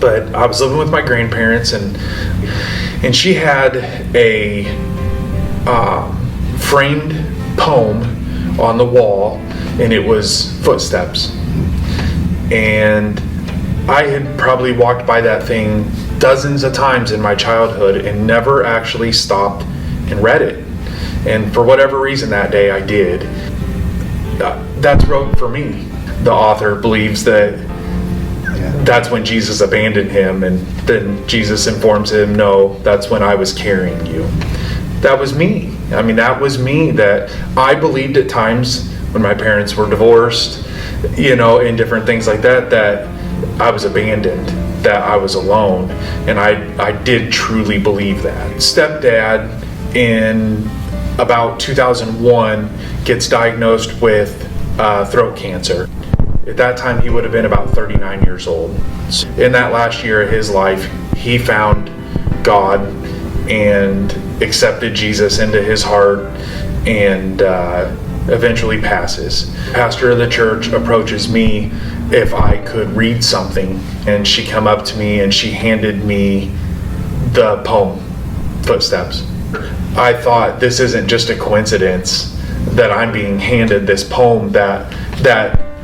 But I was living with my grandparents, and she had a framed poem on the wall, and it was footsteps. And I had probably walked by that thing dozens of times in my childhood and never actually stopped and read it. And for whatever reason that day I did. That's wrote for me. The author believes that that's when Jesus abandoned him, and then Jesus informs him, no, that's when I was carrying you. That was me. I mean, that was me, that I believed at times when my parents were divorced, and different things like that, that I was abandoned, that I was alone. And I did truly believe that. Stepdad in about 2001 gets diagnosed with throat cancer. At that time, he would have been about 39 years old. In that last year of his life, he found God and accepted Jesus into his heart, and eventually passes. Pastor of the church approaches me if I could read something, and she come up to me and she handed me the poem, Footsteps. I thought, this isn't just a coincidence that I'm being handed this poem that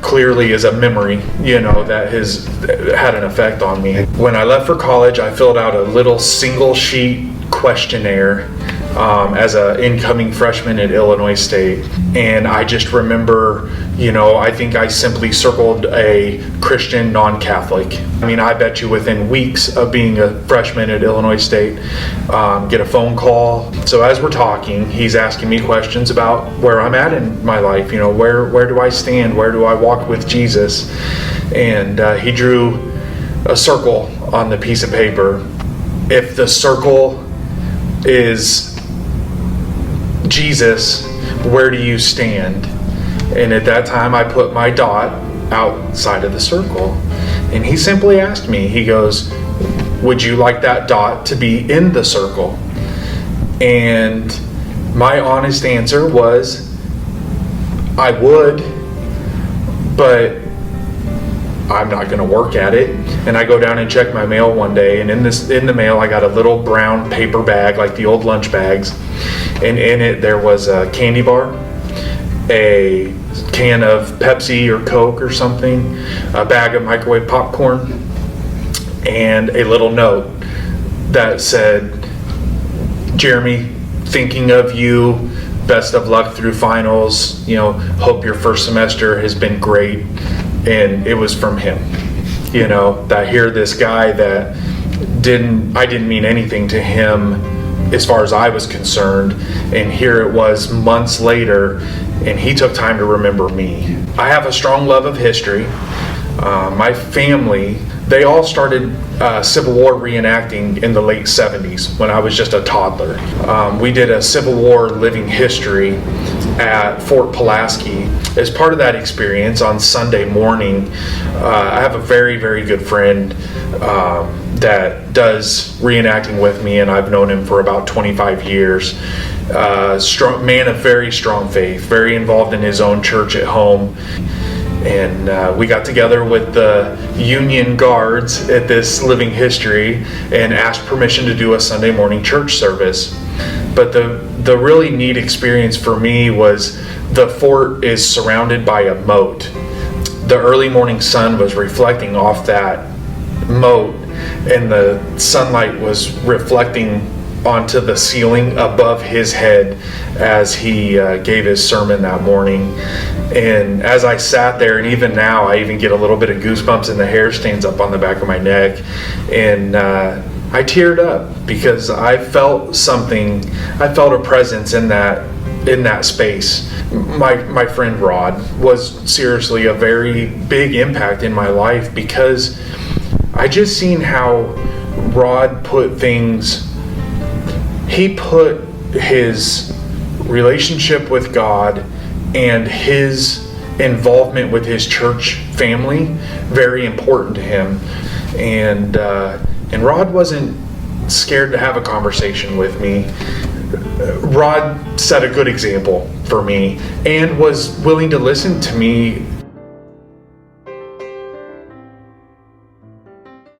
clearly is a memory, that has had an effect on me. When I left for college, I filled out a little single sheet questionnaire as an incoming freshman at Illinois State. And I just remember, I think I simply circled a Christian non-Catholic. I mean, I bet you within weeks of being a freshman at Illinois State, get a phone call. So as we're talking, he's asking me questions about where I'm at in my life. Where do I stand? Where do I walk with Jesus? And he drew a circle on the piece of paper. If the circle is Jesus, where do you stand? And at that time I put my dot outside of the circle, and he simply asked me, he goes, would you like that dot to be in the circle? And my honest answer was, I would, but I'm not going to work at it. And I go down and check my mail one day, and in the mail I got a little brown paper bag, like the old lunch bags, and in it there was a candy bar, a can of Pepsi or Coke or something, a bag of microwave popcorn, and a little note that said, Jeremy, thinking of you, best of luck through finals, hope your first semester has been great. And it was from him. That here, this guy that I didn't mean anything to him as far as I was concerned, and here it was months later, and he took time to remember me. I have a strong love of history. My family, they all started Civil War reenacting in the late 70s when I was just a toddler. We did a Civil War living history at Fort Pulaski. As part of that experience on Sunday morning, I have a very, very good friend that does reenacting with me, and I've known him for about 25 years. Strong man of very strong faith, very involved in his own church at home. And we got together with the Union Guards at this living history and asked permission to do a Sunday morning church service. But the really neat experience for me was the fort is surrounded by a moat. The early morning sun was reflecting off that moat, and the sunlight was reflecting onto the ceiling above his head as he gave his sermon that morning. And as I sat there, and even now I even get a little bit of goosebumps and the hair stands up on the back of my neck, and I teared up because I felt something. I felt a presence in that space. My friend Rod was seriously a very big impact in my life, because I just seen how Rod put things. He put his relationship with God and his involvement with his church family very important to him, and Rod wasn't scared to have a conversation with me. Rod set a good example for me and was willing to listen to me